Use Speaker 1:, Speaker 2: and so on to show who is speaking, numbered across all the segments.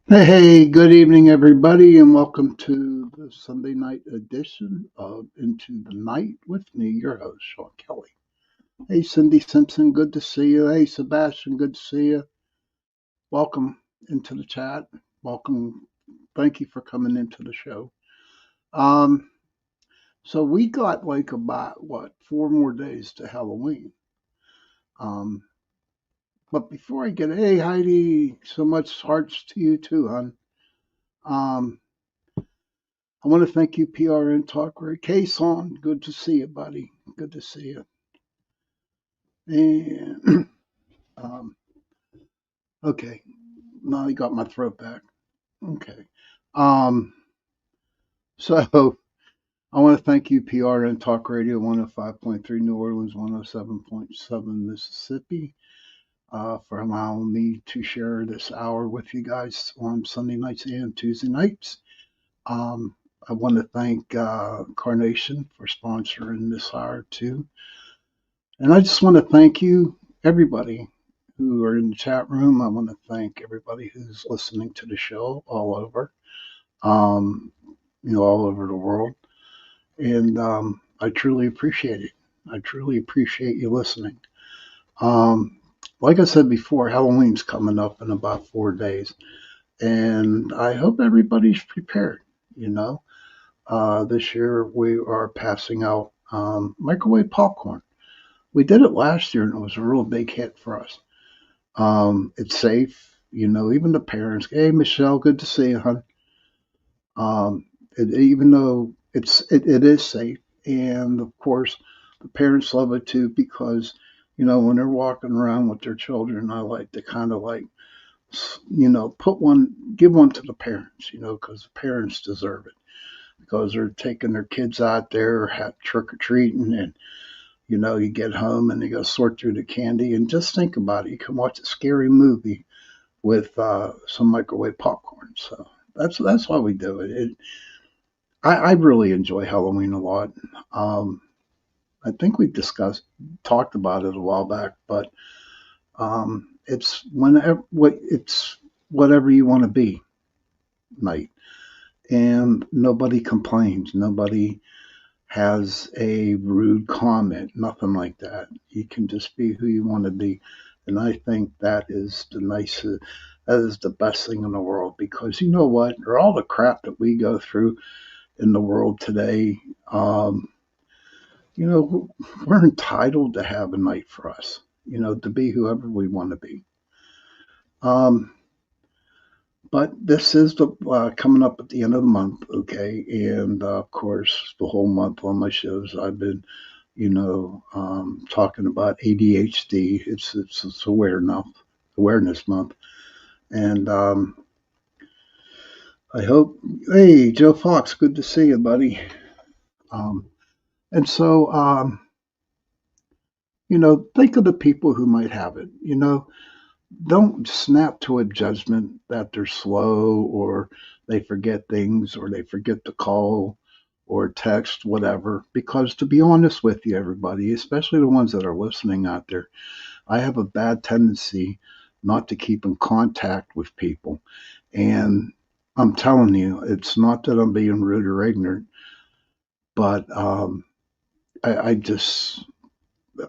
Speaker 1: Hey, good evening, everybody, and welcome to the Sunday night edition of Into the Night with me, your host, Sean Kelly. Hey, Cindy Simpson, good to see you. Hey, Sebastian, good to see you. Welcome into the chat. Welcome. Thank you for coming into the show. Um, so we got like about what 4 more days to Halloween. Um, but before I get, hey Heidi, so much hearts to you too, hon. Um, I want to thank you, PRN Talker. K-Son, good to see you, buddy. Good to see you. And, um, okay, now I got my throat back. Okay. Um, so I want to thank you, PRN Talk Radio 105.3 New Orleans, 107.7 Mississippi, for allowing me to share this hour with you guys on Sunday nights and Tuesday nights. Um, I want to thank Carnation for sponsoring this hour too. And I just want to thank you, everybody who are in the chat room. I want to thank everybody who's listening to the show all over, um, all over the world. And I truly appreciate it. I truly appreciate you listening. Um, like I said before, Halloween's coming up in about 4 days. And I hope everybody's prepared, you know. This year we are passing out microwave popcorn. We did it last year and it was a real big hit for us. It's safe, even the parents. Hey, Michelle, good to see you, hon. Even though it is safe, and of course, the parents love it too because when they're walking around with their children, I like to kind of like give one to the parents, because the parents deserve it because they're taking their kids out there trick or treating and you get home and you go sort through the candy and just think about it. You can watch a scary movie with some microwave popcorn. So that's why we do it. I really enjoy Halloween a lot. Um, I think we talked about it a while back, but it's whatever you want to be night, and nobody complains. Nobody has a rude comment, nothing like that. You can just be who you want to be. And I think that is the best thing in the world because you know what? For all the crap that we go through in the world today, um, you know, we're entitled to have a night for us, to be whoever we want to be. Um, but this is the coming up at the end of the month, okay? And of course, the whole month on my shows, I've been talking about ADHD. It's awareness month, and I hope. Hey, Joe Fox, good to see you, buddy. Um, and so, think of the people who might have it. Don't snap to a judgment that they're slow or they forget things or they forget to call or text, whatever. Because to be honest with you, everybody, especially the ones that are listening out there, I have a bad tendency not to keep in contact with people. And I'm telling you, it's not that I'm being rude or ignorant, but I just,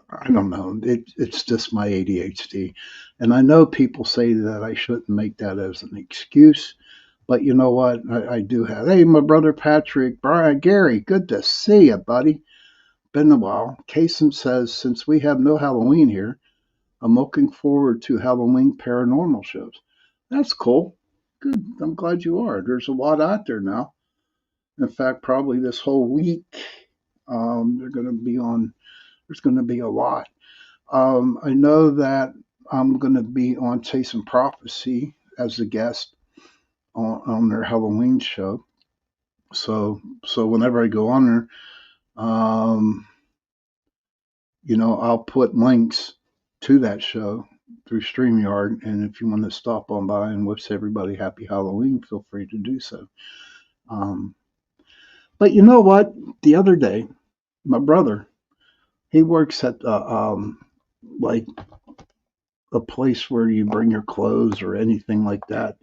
Speaker 1: I don't know. It's just my ADHD. And I know people say that I shouldn't make that as an excuse, but you know what? I do have. Hey, my brother Patrick, Brian, Gary, good to see you, buddy. Been a while. Kason says, since we have no Halloween here, I'm looking forward to Halloween paranormal shows. That's cool. Good. I'm glad you are. There's a lot out there now. In fact, probably this whole week, they're going to be on. There's going to be a lot. I know that I'm going to be on Chasing Prophecy as a guest on their Halloween show. So whenever I go on there, I'll put links to that show through StreamYard. And if you want to stop on by and wish everybody happy Halloween, feel free to do so. Um, but you know what? The other day, my brother, he works at like a place where you bring your clothes or anything like that.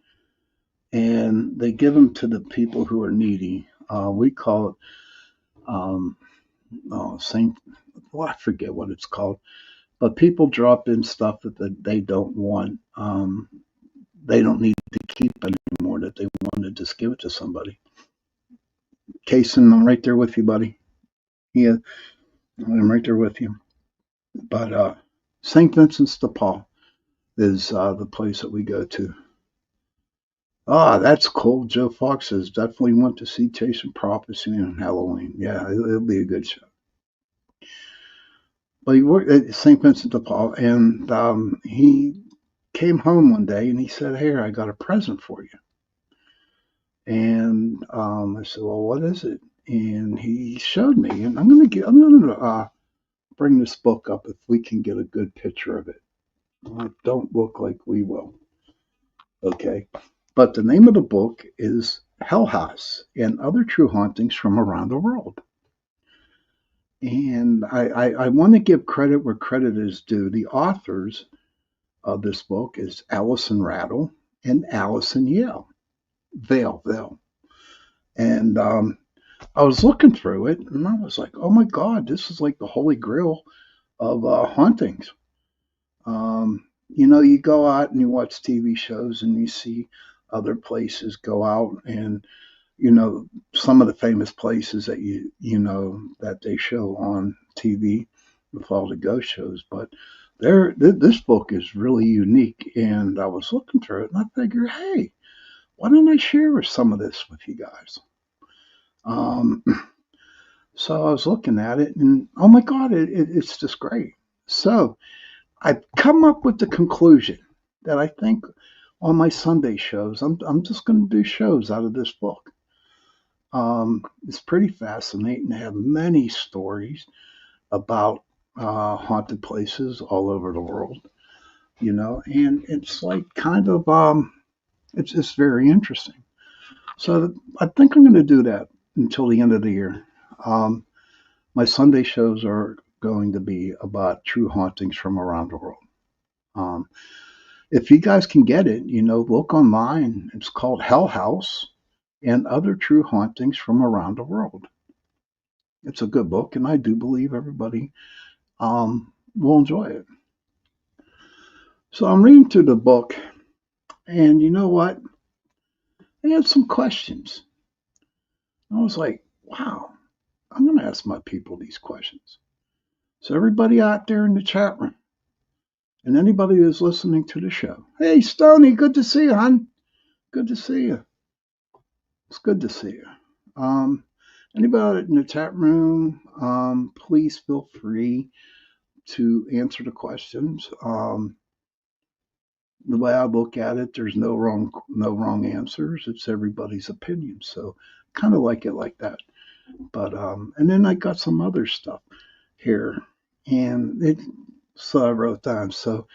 Speaker 1: and they give them to the people who are needy. We call it Saint. Well, I forget what it's called, but people drop in stuff that they don't want. They don't need to keep anymore. That they want to just give it to somebody. Kason, I'm right there with you, buddy. Yeah, I'm right there with you. But St. Vincent's de Paul is the place that we go to. Ah, that's cool. Joe Fox says definitely want to see Chasing Prophecy on Halloween. Yeah, it'll be a good show. But he worked at St. Vincent de Paul, and he came home one day and he said, "Here, I got a present for you." And I said, "Well, what is it?" And he showed me, and I'm gonna bring this book up if we can get a good picture of it. It don't look like we will. Okay. But the name of the book is Hell House and Other True Hauntings from Around the World. And I want to give credit where credit is due. The authors of this book is Allison Rattle and Allison Vale. And I was looking through it and I was like, oh my God, this is like the holy grail of hauntings. You go out and you watch TV shows and you see other places go out and some of the famous places that that they show on TV with all the ghost shows. But this book is really unique, and I was looking through it and I figured, hey, why don't I share some of this with you guys? Um, so I was looking at it, and oh my God, it's just great. So I've come up with the conclusion that I think on my Sunday shows, I'm just going to do shows out of this book. It's pretty fascinating. They have many stories about haunted places all over the world, and it's like kind of it's very interesting. So I think I'm going to do that until the end of the year. Um, my Sunday shows are going to be about true hauntings from around the world. Um, if you guys can get it, look online. It's called Hell House and Other True Hauntings from Around the World. It's a good book, and I do believe everybody will enjoy it. So I'm reading through the book, and you know what? I had some questions. I was like, wow, I'm going to ask my people these questions. So everybody out there in the chat room, and anybody who's listening to the show, hey, Stony, good to see you, hon. Good to see you. It's good to see you. Anybody in the chat room, please feel free to answer the questions. The way I look at it, there's no wrong answers. It's everybody's opinion. So kind of like it like that. But and then I got some other stuff here, and so I wrote down. So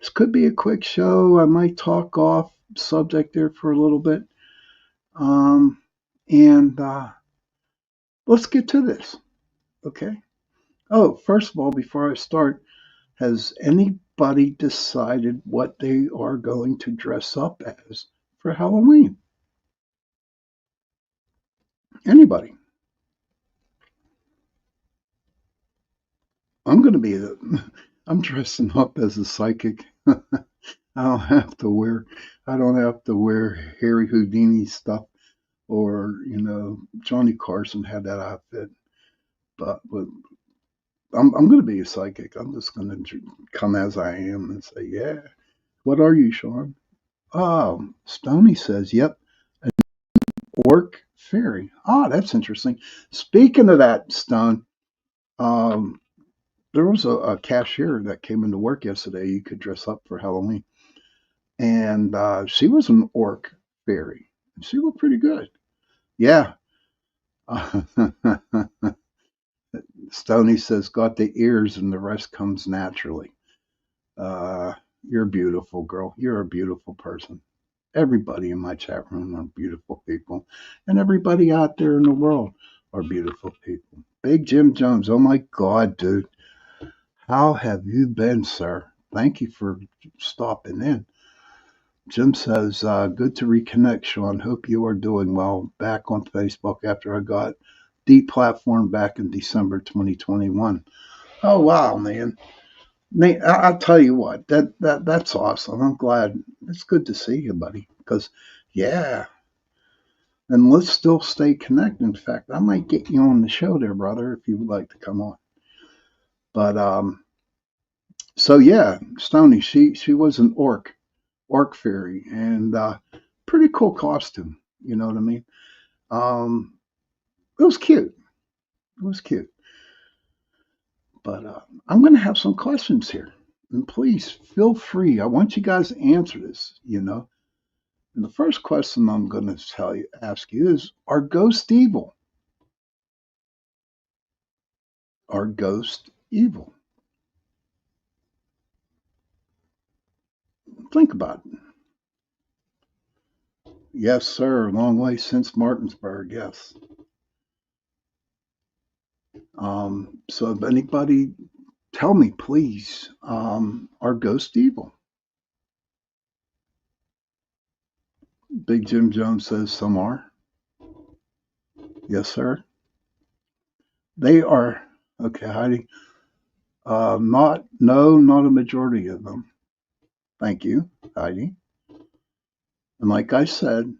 Speaker 1: this could be a quick show. I might talk off subject there for a little bit. And let's get to this. Okay. Oh, first of all, before I start, has anybody decided what they are going to dress up as for Halloween? Anybody? I'm going to be I'm dressing up as a psychic. I don't have to wear I don't have to wear Harry Houdini stuff or Johnny Carson had that outfit. But I'm going to be a psychic. I'm just going to come as I am and say, yeah. What are you, Sean? Stony says, yep, orc fairy. Ah, that's interesting. Speaking of that, Stone, um, there was a cashier that came into work yesterday. You could dress up for Halloween, and she was an orc fairy. She looked pretty good. Yeah. Stony says, got the ears, and the rest comes naturally. You're beautiful, girl. You're a beautiful person. Everybody in my chat room are beautiful people, and everybody out there in the world are beautiful people. Big Jim Jones, oh my God, dude. How have you been, sir? Thank you for stopping in. Jim says, good to reconnect, Sean. Hope you are doing well. Back on Facebook after I got deplatformed back in December 2021. Oh, wow, man. Nate, I'll tell you what, that's awesome. I'm glad. It's good to see you, buddy. Because, yeah, and let's still stay connected. In fact, I might get you on the show there, brother, if you would like to come on. But so yeah, Stony, she was an orc fairy, and pretty cool costume. You know what I mean? Um, it was cute. It was cute. But I'm going to have some questions here, and please feel free. I want you guys to answer this. And the first question I'm going to ask you is: are ghosts evil? Are ghosts evil? Think about it. Yes, sir. Long way since Martinsburg. Yes. So, if anybody, tell me, please, are ghosts evil? Big Jim Jones says some are. Yes, sir. They are. Okay, Heidi. Not a majority of them. Thank you, Heidi. And like I said,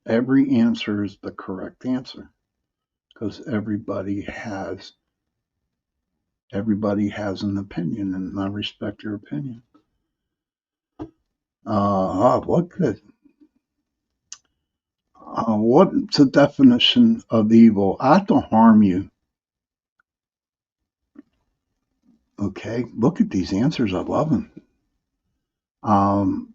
Speaker 1: every answer is the correct answer because everybody has an opinion, and I respect your opinion. Look at what's the definition of evil? I have to harm you. Okay, look at these answers. I love them. Um,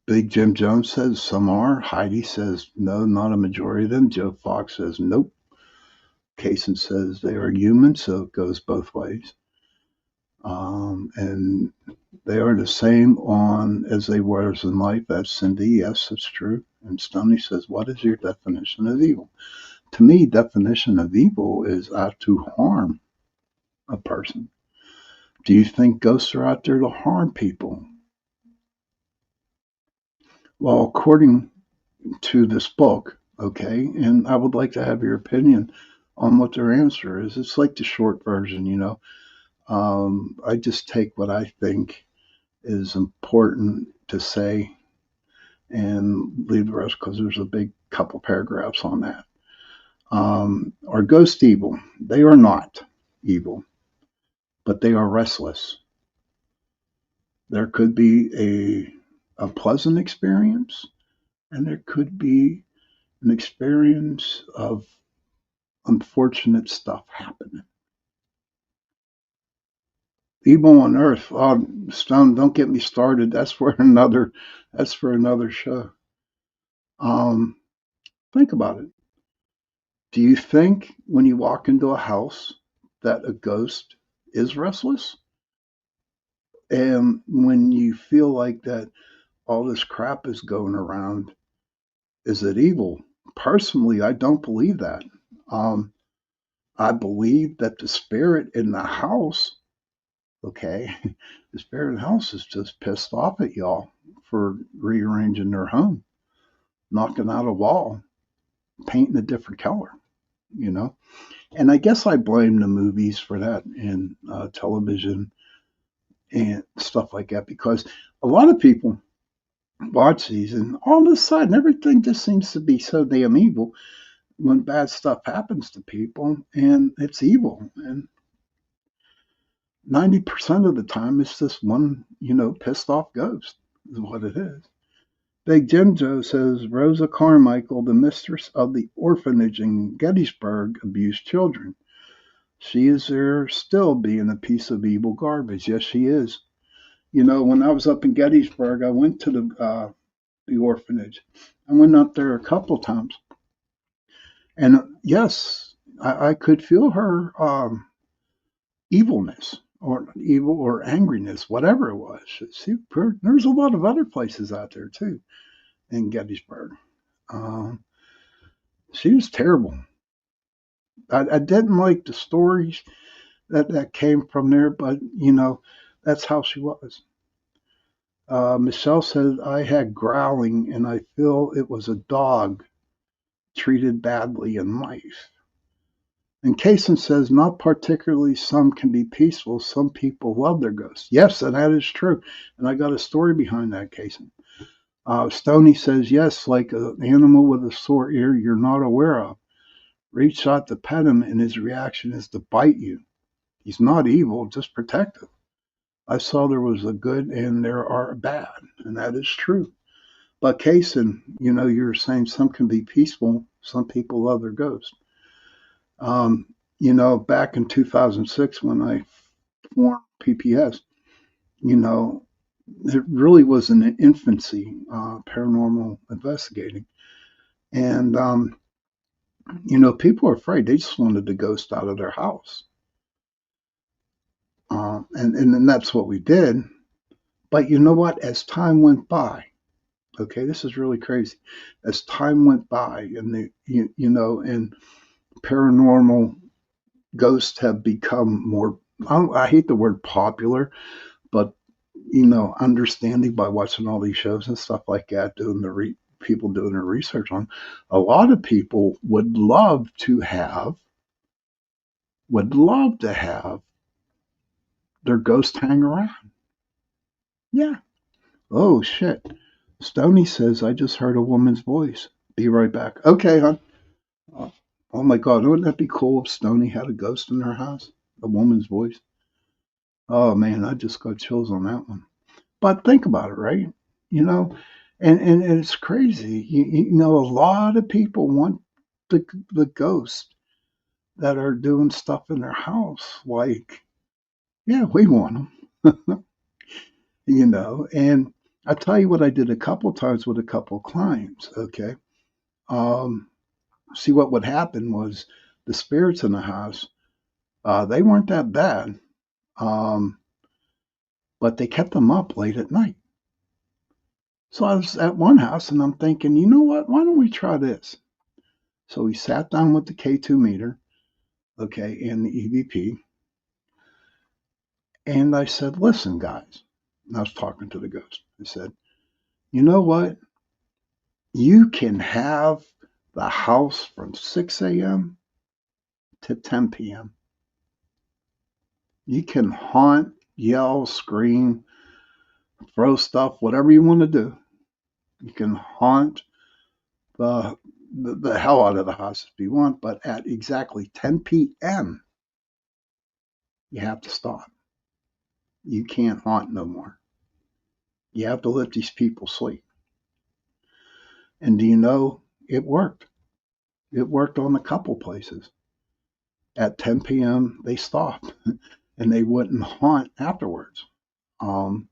Speaker 1: Big Jim Jones says some are. Heidi says no, not a majority of them. Joe Fox says nope. Kaysen says they are human, so it goes both ways. And they are the same on as they were in life. That's Cindy. Yes, that's true. And Stoney says, what is your definition of evil? To me, definition of evil is out to harm a person. Do you think ghosts are out there to harm people? Well, according to this book, okay, and I would like to have your opinion on what their answer is. It's like the short version. I just take what I think is important to say and leave the rest because there's a big couple paragraphs on that. Are ghosts evil? They are not evil, but they are restless. There could be a pleasant experience, and there could be an experience of unfortunate stuff happening. Evil on Earth. Stone, don't get me started. That's for another show. Um, think about it. Do you think when you walk into a house that a ghost is restless? And when you feel like that all this crap is going around, is it evil? Personally, I don't believe that. Um, I believe that the spirit in the house, okay, the spirit in the house is just pissed off at y'all for rearranging their home, knocking out a wall, painting a different color, you know? And I guess I blame the movies for that and television and stuff like that because a lot of people watch these and all of a sudden everything just seems to be so damn evil when bad stuff happens to people and it's evil. And 90% of the time it's just one, pissed off ghost is what it is. Big Jim Joe says Rosa Carmichael, the mistress of the orphanage in Gettysburg, abused children. She is there still being a piece of evil garbage. Yes, she is. When I was up in Gettysburg, I went to the orphanage. I went up there a couple of times, and yes, I could feel her evilness or evil or angriness, whatever it was. See, there's a lot of other places out there too in Gettysburg. Um, she was terrible. I didn't like the stories that came from there, but that's how she was. Michelle said, I had growling and I feel it was a dog treated badly in life. And Kaysen says, not particularly, some can be peaceful. Some people love their ghosts. Yes, and that is true. And I got a story behind that, Kaysen. Stoney says, yes, like an animal with a sore ear you're not aware of. Reach out to pet him, and his reaction is to bite you. He's not evil, just protective. I saw there was a good and there are a bad, and that is true. But Kaysen, you're saying some can be peaceful, some people love their ghost. Back in 2006 when I formed PPS, you know, it really was in an infancy, paranormal investigating. And, people are afraid. They just wanted the ghost out of their house. And then that's what we did. But you know what? As time went by, okay, this is really crazy. As time went by, and and paranormal ghosts have become more. I hate the word popular, but understanding by watching all these shows and stuff like that, people doing their research on, a lot of people would love to have their ghost hang around. Yeah. Oh shit. Stony says I just heard a woman's voice. Be right back. Okay, hon. Oh, oh my God, wouldn't that be cool if Stony had a ghost in her house? A woman's voice. Oh man, I just got chills on that one. But think about it, right? You know, and it's crazy. A lot of people want the ghosts that are doing stuff in their house. Like, yeah, we want them. And I tell you what I did a couple times with a couple clients. Okay, um, see what would happen was the spirits in the house. They weren't that bad, um, but they kept them up late at night. So I was at one house and I'm thinking, you know what? Why don't we try this? So we sat down with the K2 meter, okay, and the EVP, and I said, listen, guys, and I was talking to the ghost. I said, you know what? You can have the house from 6 a.m. to 10 p.m. You can haunt, yell, scream, throw stuff, whatever you want to do. You can haunt the, the hell out of the house if you want, but at exactly 10 p.m., you have to stop. You can't haunt no more. You have to let these people sleep. And do you know it worked? It worked on a couple places. At 10 p.m., they stopped and they wouldn't haunt afterwards. Um,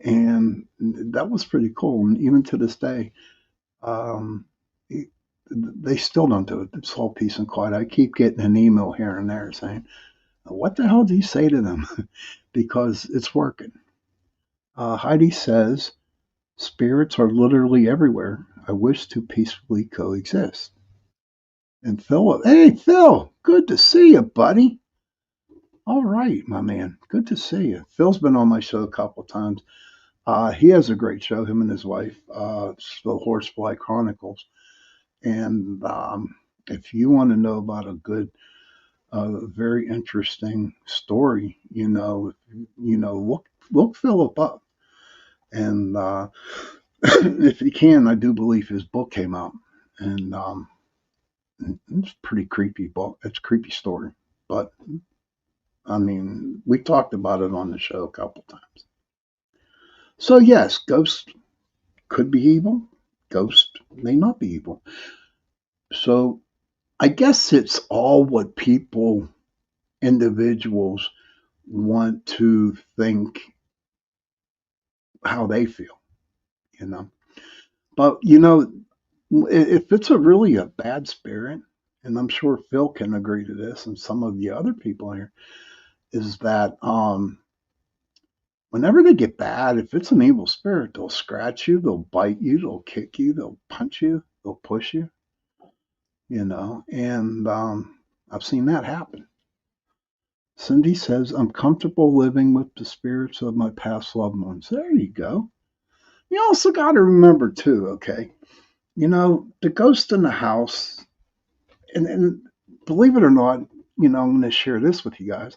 Speaker 1: and that was pretty cool. And even to this day, um, they still don't do it. It's all peace and quiet. I keep getting an email here and there saying, what the hell do you say to them? Because it's working. Heidi says, spirits are literally everywhere. I wish to peacefully coexist. And Philip, hey, Phil, good to see you, buddy. All right, my man. Good to see you. Phil's been on my show a couple of times. He has a great show, him and his wife, it's the Horsefly Chronicles. And if you want to know about a good, very interesting story, look Philip up. And if you can, I do believe his book came out, and it's pretty creepy book. It's a creepy story, but I mean, we talked about it on the show a couple times. So yes, ghosts could be evil. Ghosts may not be evil. So I guess it's all what people, individuals, want to think how they feel, you know. But if it's a bad spirit, and I'm sure Phil can agree to this, and some of the other people here, is that whenever they get bad, if it's an evil spirit, they'll scratch you, they'll bite you, they'll kick you, they'll punch you, they'll push you, and I've seen that happen. Cindy says, I'm comfortable living with the spirits of my past loved ones. There you go. You also got to remember, too, okay? The ghost in the house, and believe it or not, I'm going to share this with you guys.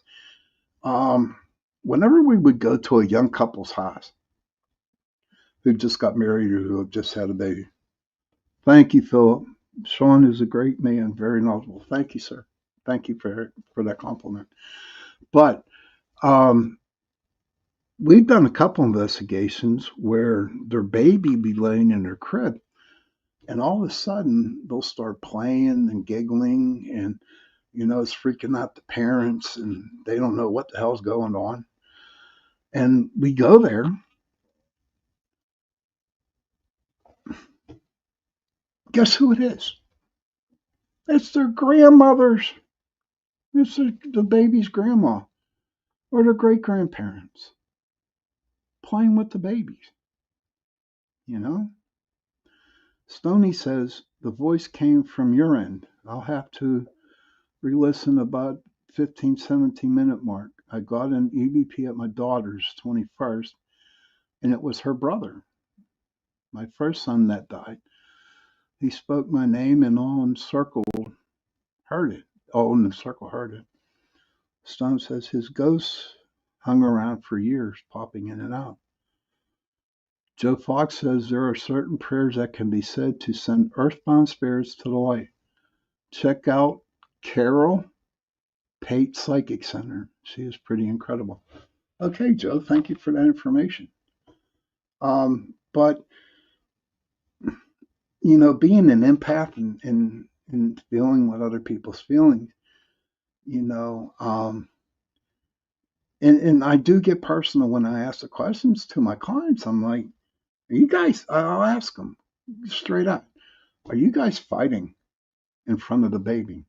Speaker 1: Um, Whenever we would go to a young couple's house who just got married or who have just had a baby, thank you, Philip. Sean is a great man, very knowledgeable. Thank you, sir. Thank you for that compliment. But um, we've done a couple investigations where their baby be laying in their crib, and all of a sudden they'll start playing and giggling, and it's freaking out the parents, and they don't know what the hell's going on. And we go there. Guess who it is? It's their grandmothers. It's the baby's grandma or their great grandparents playing with the babies. You know, Stoney says the voice came from your end. I'll have to re-listen about 15, 17-minute mark. I got an EVP at my daughter's 21st, and it was her brother, my first son that died. He spoke my name, and all in the circle heard it. All in the circle heard it. Stone says his ghosts hung around for years, popping in and out. Joe Fox says there are certain prayers that can be said to send earthbound spirits to the light. Check out Carol Pate Psychic Center. She is pretty incredible. Okay, Joe, thank you for that information. But being an empath and feeling what other people's feelings, you know, and I do get personal when I ask the questions to my clients. I'm like, are you guys? I'll ask them straight up. Are you guys fighting in front of the baby?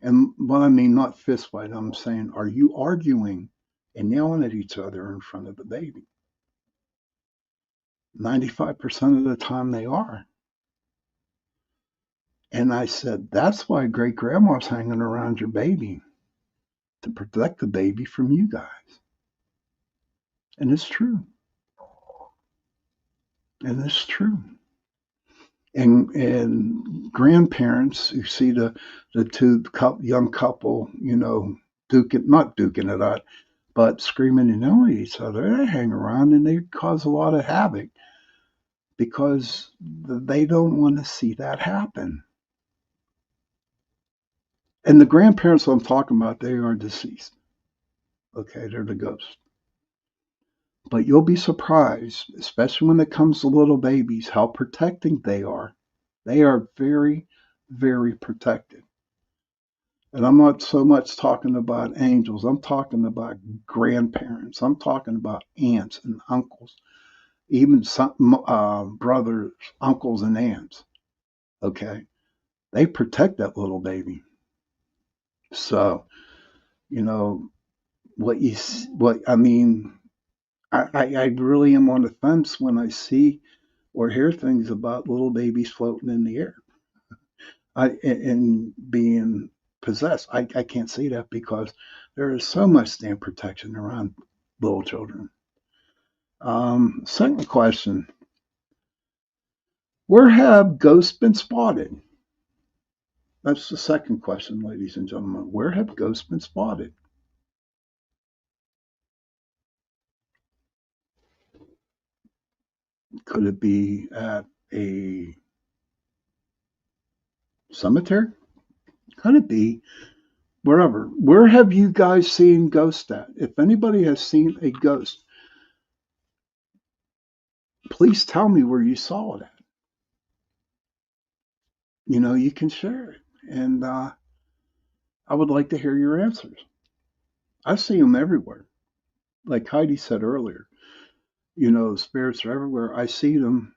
Speaker 1: And what I mean, not fist fight. I'm saying, are you arguing and yelling at each other in front of the baby? 95% of the time they are. And I said, that's why great grandma's hanging around your baby to protect the baby from you guys. And it's true. And it's true. And grandparents who see the two young couple, not duking it out, but screaming and yelling at each other, they hang around and they cause a lot of havoc because they don't want to see that happen. And the grandparents I'm talking about, they are deceased. Okay, they're the ghosts. But you'll be surprised, especially when it comes to little babies, how protecting they are. They are very, very protected. And I'm not so much talking about angels. I'm talking about grandparents. I'm talking about aunts and uncles, even some brothers, uncles, and aunts. Okay, they protect that little baby. So you know what I mean. I really am on the fence when I see or hear things about little babies floating in the air and being possessed. I can't see that because there is so much damn protection around little children. Second question: where have ghosts been spotted? That's the second question, ladies and gentlemen. Where have ghosts been spotted? Could it be at a cemetery? Could it be wherever? Where have you guys seen ghosts at? If anybody has seen a ghost, please tell me where you saw it at. You can share it. And I would like to hear your answers. I see them everywhere. Like Heidi said earlier, spirits are everywhere. I see them.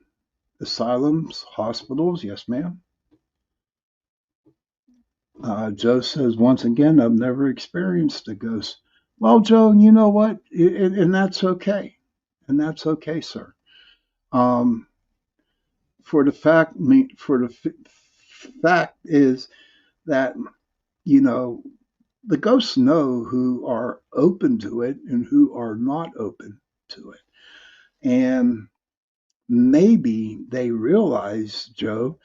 Speaker 1: Asylums, hospitals, yes, ma'am. Joe says, once again, I've never experienced a ghost. Well, Joe, you know what? And that's okay. And that's okay, sir. Um, for the fact is that, you know, the ghosts know who are open to it and who are not open to it. And maybe they realize, Joe,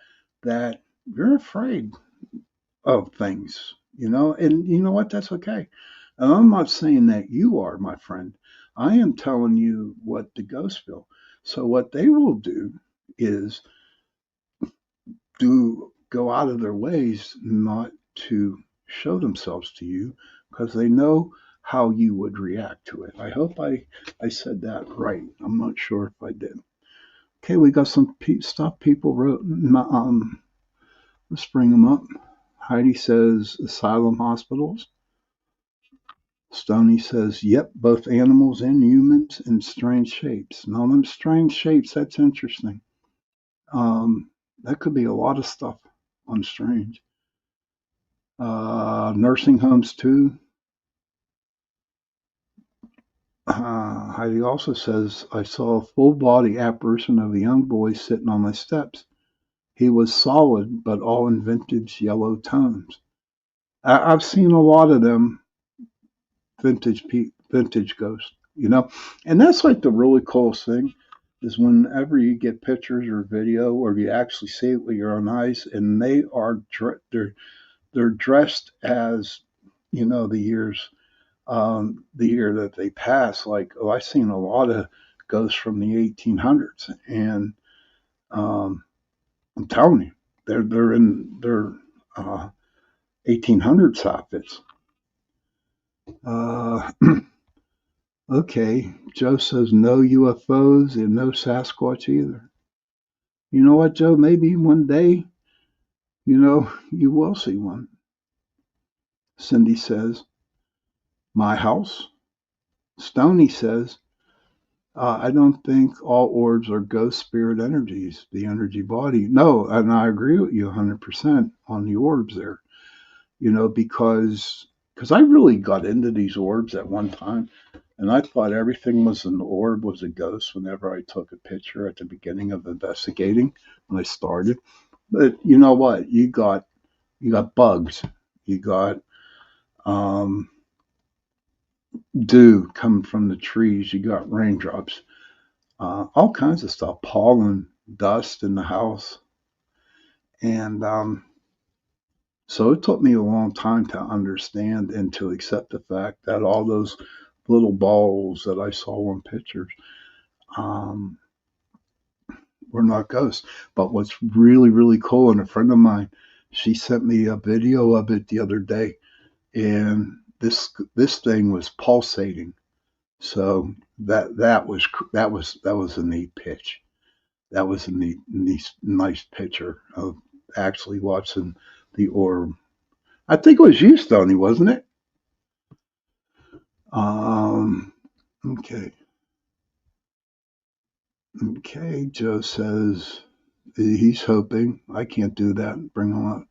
Speaker 1: that you're afraid of things, and you know what? That's okay. And I'm not saying that you are, my friend. I am telling you what the ghosts feel. So what they will do is do go out of their ways not to show themselves to you because they know how you would react to it. I hope I said that right. I'm not sure if I did. Okay, we got some stuff people wrote. Let's bring them up. Heidi says asylum hospitals. Stony says, yep, both animals and humans in strange shapes. Now, them strange shapes, that's interesting. That could be a lot of stuff on strange. Nursing homes, too. Heidi also says, I saw a full body apparition of a young boy sitting on my steps. He was solid, but all in vintage yellow tones. I've seen a lot of them vintage ghosts, and that's like the really coolest thing is whenever you get pictures or video or you actually see it with your own eyes, and they're dressed as the year that they pass. Like, I've seen a lot of ghosts from the 1800s, and um, I'm telling you, they're in their 1800s outfits. Uh, okay, Joe says no UFOs and no Sasquatch either. You know what, Joe? Maybe one day, you will see one. Cindy says, my house. Stony says, I don't think all orbs are ghost spirit energies, the energy body. No, and I agree with you 100% on the orbs there, because I really got into these orbs at one time, and I thought everything was an orb was a ghost whenever I took a picture at the beginning of investigating when I started. But you know what? You got bugs, you got um, dew coming from the trees, you got raindrops, all kinds of stuff, pollen, dust in the house. And so it took me a long time to understand and to accept the fact that all those little balls that I saw on pictures um, were not ghosts. But what's really, really cool, and a friend of mine, she sent me a video of it the other day, and this thing was pulsating. So that was a neat pitch. That was a neat nice picture of actually watching the orb. I think it was you, Stoney, wasn't it? Um, okay. Okay. Joe says he's hoping. I can't do that. Bring him up.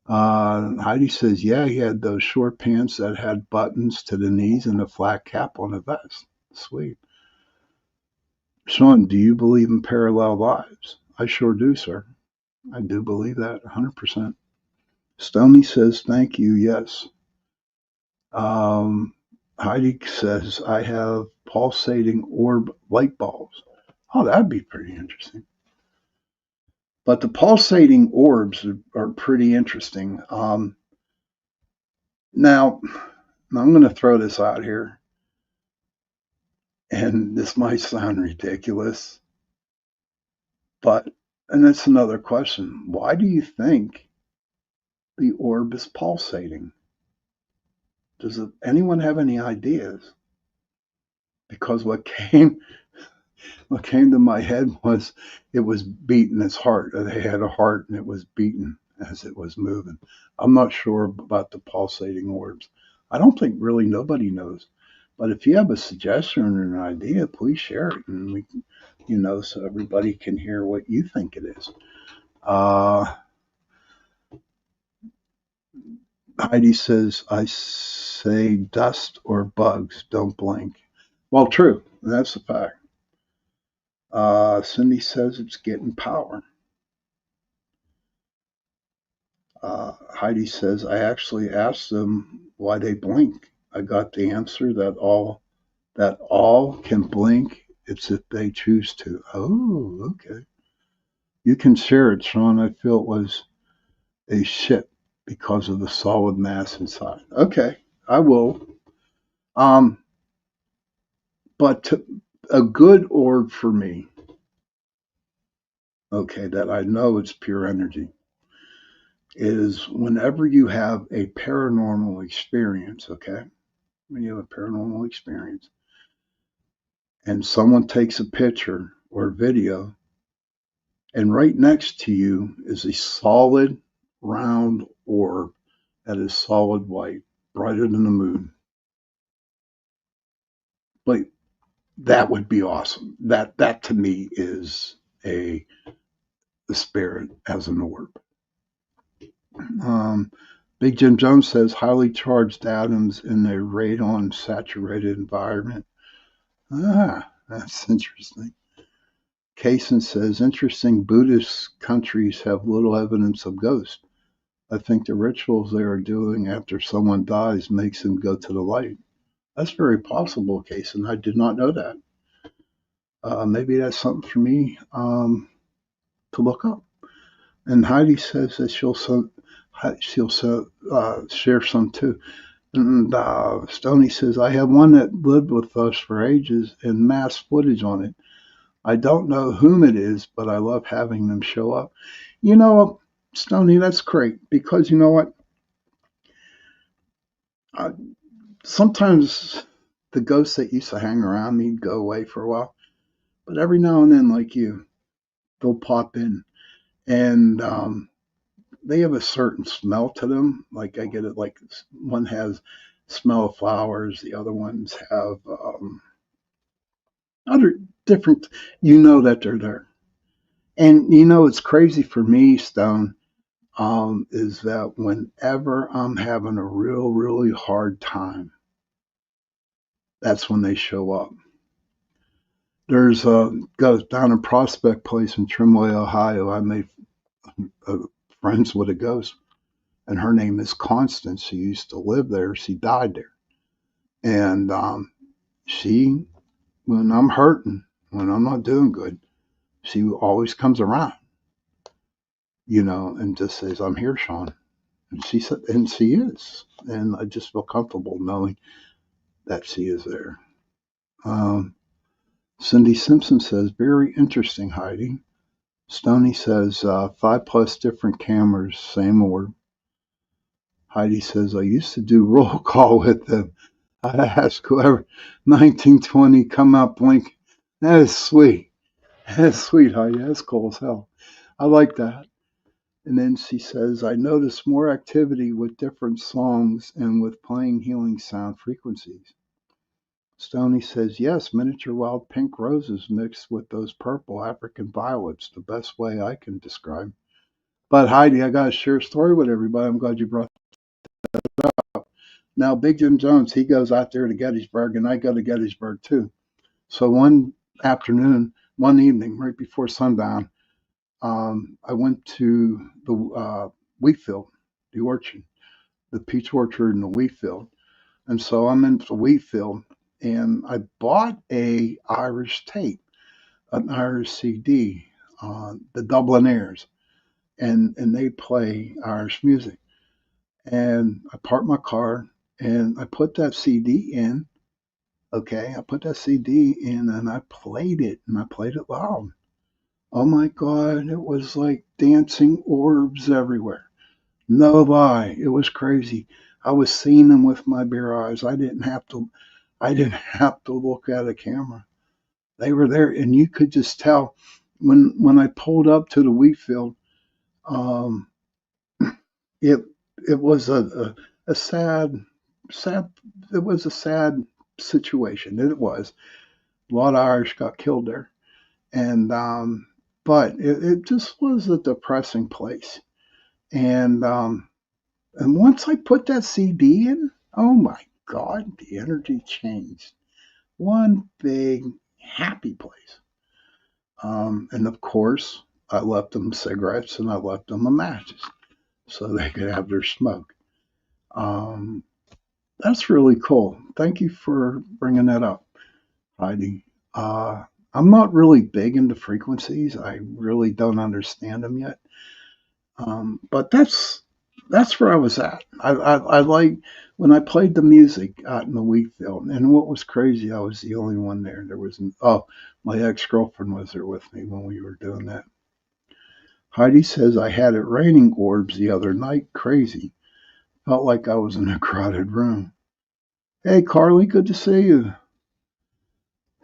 Speaker 1: Heidi says, yeah, he had those short pants that had buttons to the knees and a flat cap on the vest. Sweet. Sean, do you believe in parallel lives? I sure do, sir. I do believe that 100%. Stoney says, thank you. Yes. Um, Heidi says, I have pulsating orb light bulbs. Oh, that'd be pretty interesting. But the pulsating orbs are pretty interesting. Now, I'm going to throw this out here, and this might sound ridiculous, and that's another question. Why do you think the orb is pulsating? Does anyone have any ideas? Because what came to my head was it was beating its heart. They had a heart and it was beating as it was moving. I'm not sure about the pulsating orbs. I don't think really nobody knows. But if you have a suggestion or an idea, please share it, and we, so everybody can hear what you think it is. Heidi says, I say dust or bugs, don't blink. Well, true. That's a fact. Cindy says it's getting power. Heidi says, I actually asked them why they blink. I got the answer that all can blink. It's if they choose to. Oh, okay. You can share it, Sean. I feel it was a ship because of the solid mass inside. Okay, I will. Um, but a good orb for me, okay, that I know it's pure energy, is whenever you have a paranormal experience, okay, when you have a paranormal experience and someone takes a picture or video, and right next to you is a solid round orb that is solid white, brighter than the moon. Like that would be awesome. That to me is a the spirit as an orb. Um, Big Jim Jones says highly charged atoms in a radon saturated environment. Ah, that's interesting. Kaysen says interesting Buddhist countries have little evidence of ghosts. I think the rituals they are doing after someone dies makes them go to the light. That's very possible, Kaysen. I did not know that. Maybe that's something for me to look up. And Heidi says that she'll share some too. And Stony says I have one that lived with us for ages and mass footage on it. I don't know whom it is, but I love having them show up. You know, Stony, that's great because you know what? Uh, Sometimes the ghosts that used to hang around me go away for a while, but every now and then, like you, they'll pop in, and they have a certain smell to them. Like I get it, like one has smell of flowers, the other ones have other different. You know that they're there, and you know it's crazy for me, Stone. Is that whenever I'm having a really hard time, that's when they show up. There's a goes down in Prospect Place in Trimway, Ohio. I made friends with a ghost, and her name is Constance. She used to live there. She died there, and she, when I'm hurting, when I'm not doing good, she always comes around, and just says, "I'm here, Sean," and she said, and she is, and I just feel comfortable knowing that she is there. Um, Cindy Simpson says, "Very interesting, Heidi." Stony says, 5+ different cameras, same order. Heidi says, I used to do roll call with them. I'd ask whoever, 1920, come out, blink. That is sweet. That is sweet, Heidi. That's cool as hell. I like that. And then she says, I notice more activity with different songs and with playing healing sound frequencies. Stony says, yes, miniature wild pink roses mixed with those purple African violets, the best way I can describe. But Heidi, I got to share a story with everybody. I'm glad you brought that up. Now, Big Jim Jones, he goes out there to Gettysburg, and I go to Gettysburg too. So one afternoon, one evening, right before sundown, I went to the wheat field, the orchard, the peach orchard and the wheat field. And so I'm in the wheat field, and I bought a Irish tape, an Irish CD, the Dublinaires, and they play Irish music. And I parked my car, and I put that CD in. Okay, I put that CD in, and I played it, and I played it loud. Oh my God, it was like dancing orbs everywhere. No lie, it was crazy. I was seeing them with my bare eyes. I didn't have to look at a camera. They were there, and you could just tell when I pulled up to the wheat field. Um, it it was a sad. It was a sad situation. It was a lot of Irish got killed there, and but it just was a depressing place. And once I put that CD in, oh my God, the energy changed. One big happy place. And of course, I left them cigarettes and I left them a matches so they could have their smoke. Um, That's really cool. Thank you for bringing that up, Heidi. I'm not really big into frequencies. I really don't understand them yet. But that's where I was at. I like when I played the music out in the wheat field. And what was crazy, I was the only one there. There was my ex girlfriend was there with me when we were doing that. Heidi says I had it raining orbs the other night. Crazy. Felt like I was in a crowded room. Hey, Carly, good to see you.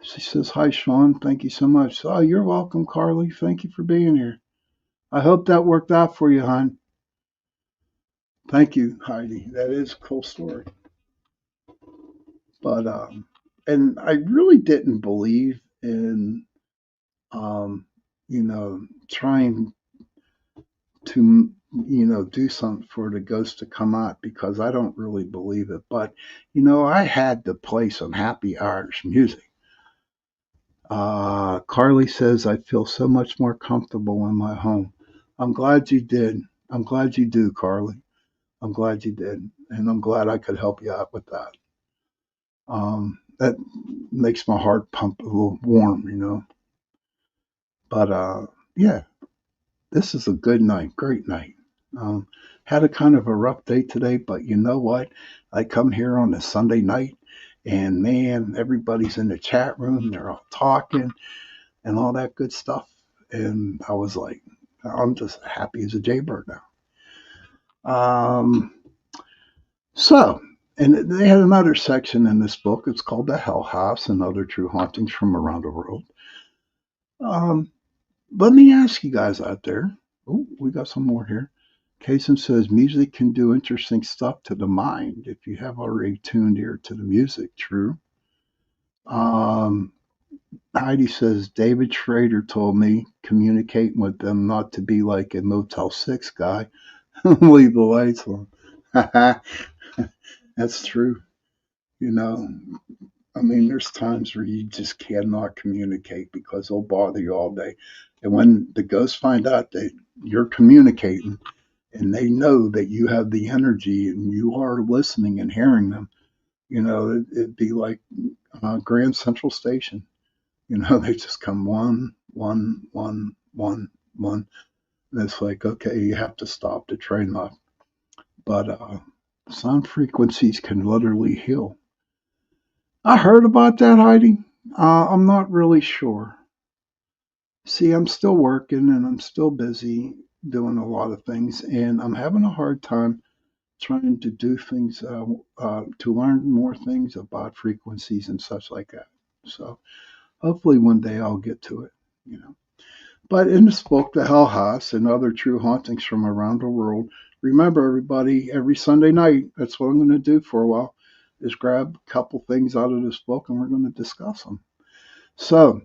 Speaker 1: She says, hi, Sean. Thank you so much. Oh, you're welcome, Carly. Thank you for being here. I hope that worked out for you, hon. Thank you, Heidi. That is a cool story. But, and I really didn't believe in, um, trying to, do something for the ghost to come out because I don't really believe it. But, I had to play some happy Irish music. Carly says, I feel so much more comfortable in my home. I'm glad you did. I'm glad you do, Carly. I'm glad you did. And I'm glad I could help you out with that. That makes my heart pump a little warm. But yeah, this is a good night, great night. Um, had a kind of a rough day today, but you know what? I come here on a Sunday night and man, everybody's in the chat room. They're all talking and all that good stuff. And I was like, I'm just happy as a jaybird now. Um, so, and they had another section in this book. It's called The Hell House and Other True Hauntings from Around the World. Um, Let me ask you guys out there. Oh, we got some more here. Kason says music can do interesting stuff to the mind if you have already tuned ear to the music. True. Um, Heidi says David Schrader told me communicating with them not to be like a Motel 6 guy. Leave the lights on. That's true. You know, I mean, there's times where you just cannot communicate because they'll bother you all day. And when the ghosts find out that you're communicating and they know that you have the energy and you are listening and hearing them, it'd be like Grand Central Station. They just come one, one, one, one, one. And it's like, okay, you have to stop the train off. But sound frequencies can literally heal. I heard about that, Heidi. I'm not really sure. See, I'm still working and I'm still busy doing a lot of things, and I'm having a hard time trying to do things to learn more things about frequencies and such like that. So hopefully one day I'll get to it. But in this book, The Hell House and Other True Hauntings from Around the World, remember everybody, every Sunday night, that's what I'm going to do for a while, is grab a couple things out of this book and we're going to discuss them. So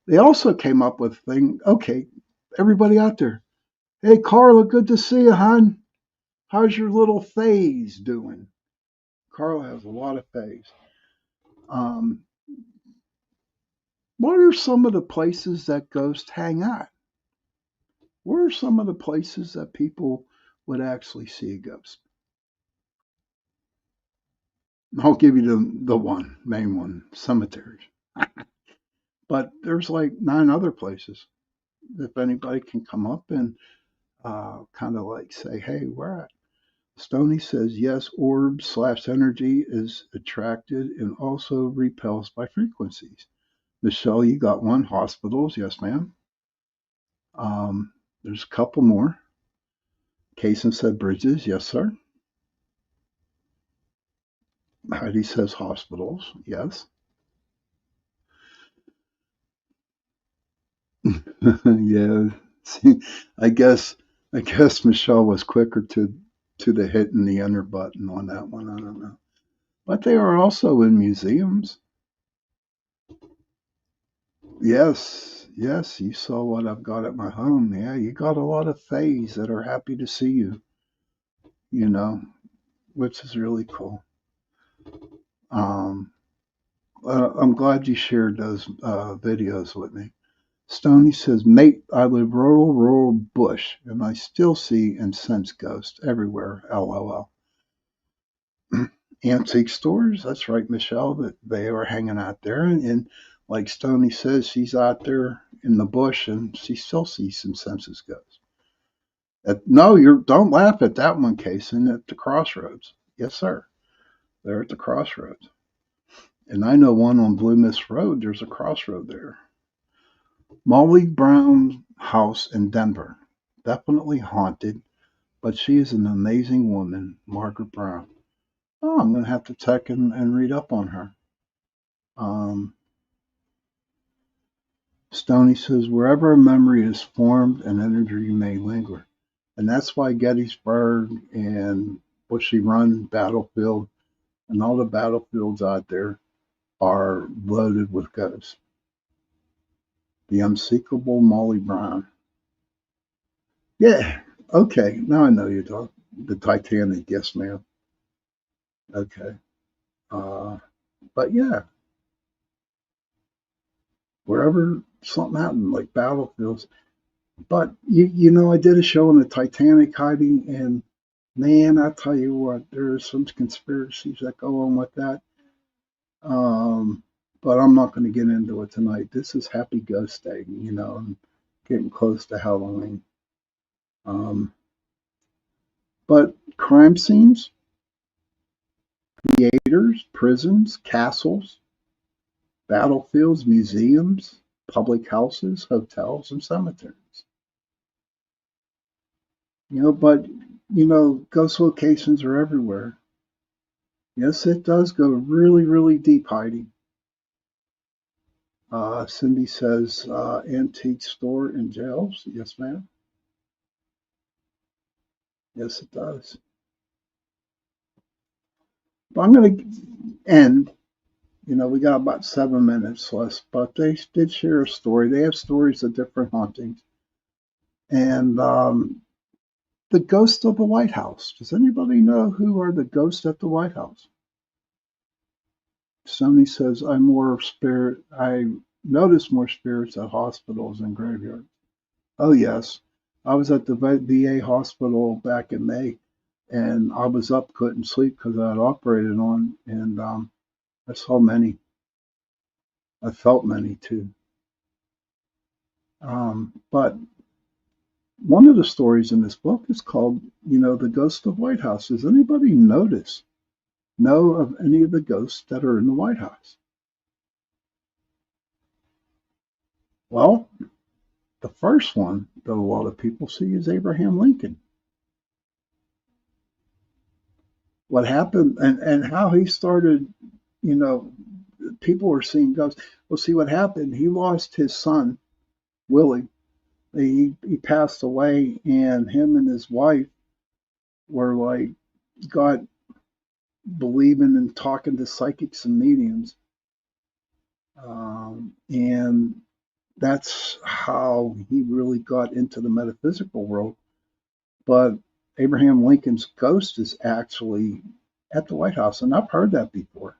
Speaker 1: they also came up with a thing. Okay, everybody out there. Hey, Carla, good to see you, hon. How's your little phase doing? Carla has a lot of phase. Um, what are some of the places that ghosts hang out? Where are some of the places that people would actually see a ghost? I'll give you the one main one, cemeteries. But there's like 9 other places. If anybody can come up and kind of like say, hey, where at? Stony says yes, orb/energy is attracted and also repels by frequencies. Michelle, you got one. Hospitals, yes, ma'am. There's a couple more. Kason said bridges, yes, sir. Heidi says hospitals, yes. Yeah. See, I guess I guess Michelle was quicker to the hitting the enter button on that one. I don't know. But they are also in museums. Yes, yes, you saw what I've got at my home. Yeah, you got a lot of fays that are happy to see you, you know, which is really cool. Um, I'm glad you shared those videos with me. Stoney says, mate, I live rural bush, and I still see and sense ghosts everywhere. LOL. Antique stores. That's right, Michelle. That they were hanging out there, and like Stoney says, she's out there in the bush, and she still sees some census ghosts. No, you don't laugh at that one, Kason. At the crossroads. Yes, sir. They're at the crossroads, and I know one on Blue Mist Road. There's a crossroad there. Molly Brown's house in Denver, definitely haunted, but she is an amazing woman, Margaret Brown. Oh, I'm going to have to check and read up on her. Um, Stoney says, wherever a memory is formed, an energy may linger. And that's why Gettysburg and Bushy Run battlefield and all the battlefields out there are loaded with ghosts. The unseekable Molly Brown. Yeah, okay. Now I know you're talking. The Titanic, yes, ma'am. Okay. Uh, but yeah, wherever something happened, like battlefields. But I did a show on the Titanic hiding, and man, I tell you what, there are some conspiracies that go on with that. Um, but I'm not going to get into it tonight. This is Happy Ghost Day, and getting close to Halloween. Um, but crime scenes, theaters, prisons, castles, battlefields, museums, public houses, hotels, and cemeteries. But ghost locations are everywhere. Yes, it does go really, really deep, Heidi. Cindy says antique store and jails. Yes, ma'am. Yes, it does. But I'm going to end. We got about 7 minutes left, but they did share a story. They have stories of different hauntings. And the ghost of the White House. Does anybody know who are the ghosts at the White House? Sony says, I notice more spirits at hospitals and graveyards. Oh, yes. I was at the VA hospital back in May, and I was up, couldn't sleep because I had operated on, and I saw many. I felt many too. But one of the stories in this book is called, The Ghost of White House. Does anybody know of any of the ghosts that are in the White House? Well, the first one that a lot of people see is Abraham Lincoln. What happened and how he started, people were seeing ghosts. Well, see what happened. He lost his son, Willie. He passed away, and him and his wife were like got believing and talking to psychics and mediums, and that's how he really got into the metaphysical world. But Abraham Lincoln's ghost is actually at the White House, and I've heard that before.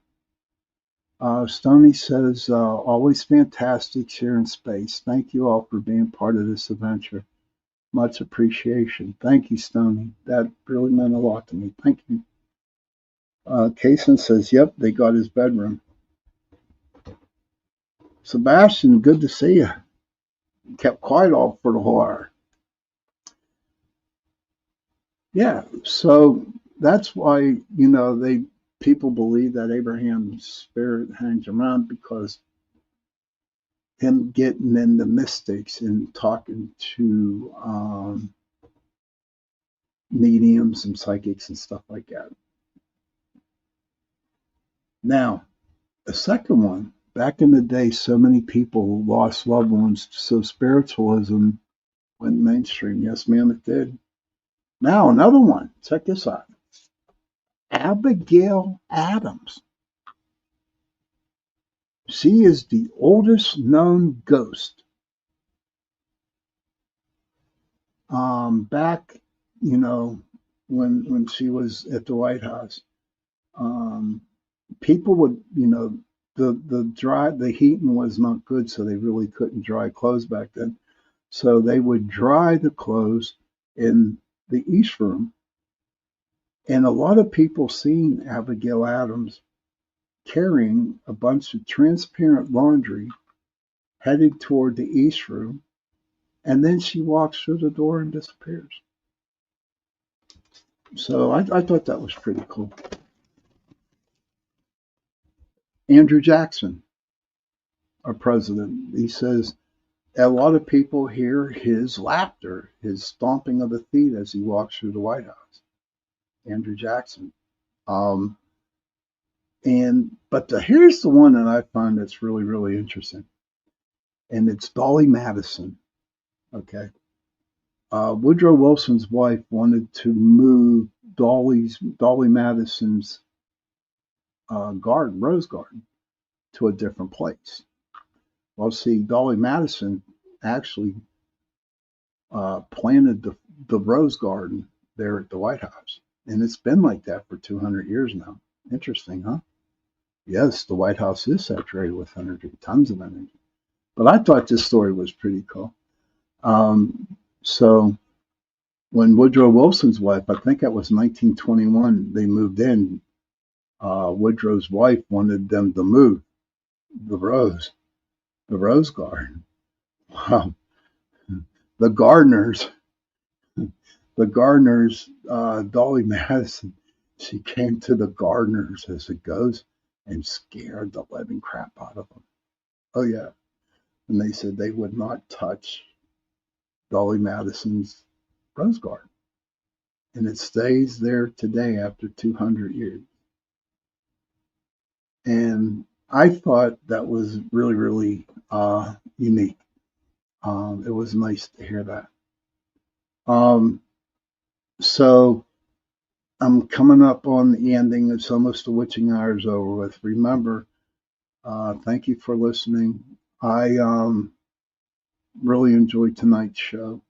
Speaker 1: Stoney says, always fantastic sharing space. Thank you all for being part of this adventure. Much appreciation. Thank you, Stoney. That really meant a lot to me. Thank you. Kaysen says, yep, they got his bedroom. Sebastian, good to see you. Kept quiet all for the whole hour. Yeah, so that's why, people believe that Abraham's spirit hangs around, because him getting into mystics and talking to mediums and psychics and stuff like that. Now, the second one, back in the day, so many people lost loved ones, so spiritualism went mainstream. Yes, ma'am, it did. Now, another one. Check this out. Abigail Adams. She is the oldest known ghost. Back, when she was at the White House, people would, the heating was not good, so they really couldn't dry clothes back then. So they would dry the clothes in the East Room, And a lot of people seen Abigail Adams carrying a bunch of transparent laundry heading toward the East Room, and then she walks through the door and disappears. So I thought that was pretty cool. Andrew Jackson, our president, he says a lot of people hear his laughter, his stomping of the feet as he walks through the White House. Andrew Jackson. Um, here's the one that I find that's really, really interesting, and it's Dolly Madison. Okay. Woodrow Wilson's wife wanted to move Dolly Madison's rose garden, to a different place. Well, see, Dolly Madison actually planted the rose garden there at the White House, and it's been like that for 200 years now. Interesting, huh? Yes, the White House is saturated with energy, tons of energy. But I thought this story was pretty cool. So when Woodrow Wilson's wife, I think that was 1921, they moved in, Woodrow's wife wanted them to move the rose garden. Wow. The gardeners, Dolly Madison, she came to the gardeners, as it goes, and scared the living crap out of them. Oh, yeah. And they said they would not touch Dolly Madison's rose garden. And it stays there today after 200 years. And I thought that was really, really unique. It was nice to hear that. So I'm coming up on the ending. It's almost the witching hour's over with. Remember, thank you for listening. I really enjoyed tonight's show.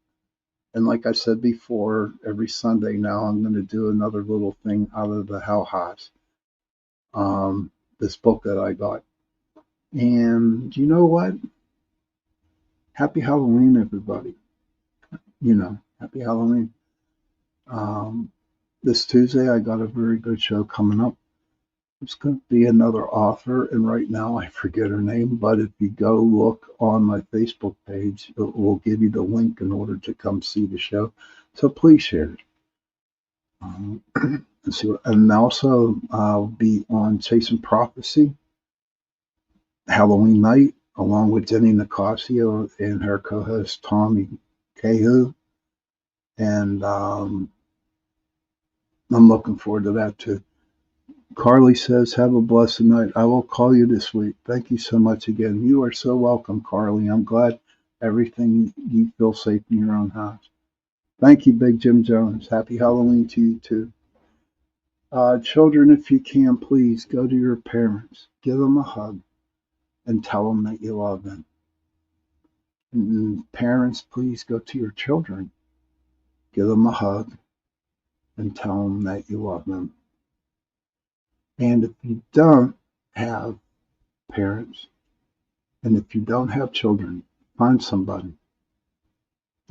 Speaker 1: And like I said before, every Sunday now I'm going to do another little thing out of the How Hots, this book that I got. And you know what? Happy Halloween, everybody. Happy Halloween. This Tuesday, I got a very good show coming up. It's going to be another author, and right now I forget her name, but if you go look on my Facebook page, it will give you the link in order to come see the show. So please share it. And also, I'll be on Chasing Prophecy, Halloween night, along with Jenny Nicasio and her co-host Tommy Cahu. And I'm looking forward to that too. Carly says, have a blessed night. I will call you this week. Thank you so much again. You are so welcome, Carly. I'm glad you feel safe in your own house. Thank you, Big Jim Jones. Happy Halloween to you too. Children, if you can, please go to your parents, give them a hug, and tell them that you love them. And parents, please go to your children, give them a hug, and tell them that you love them. And if you don't have parents, and if you don't have children, find somebody,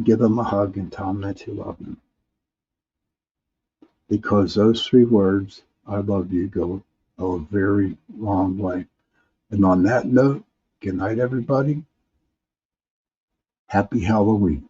Speaker 1: give them a hug, and tell them that you love them. Because those 3 words, I love you, go a very long way. And on that note, good night, everybody. Happy Halloween.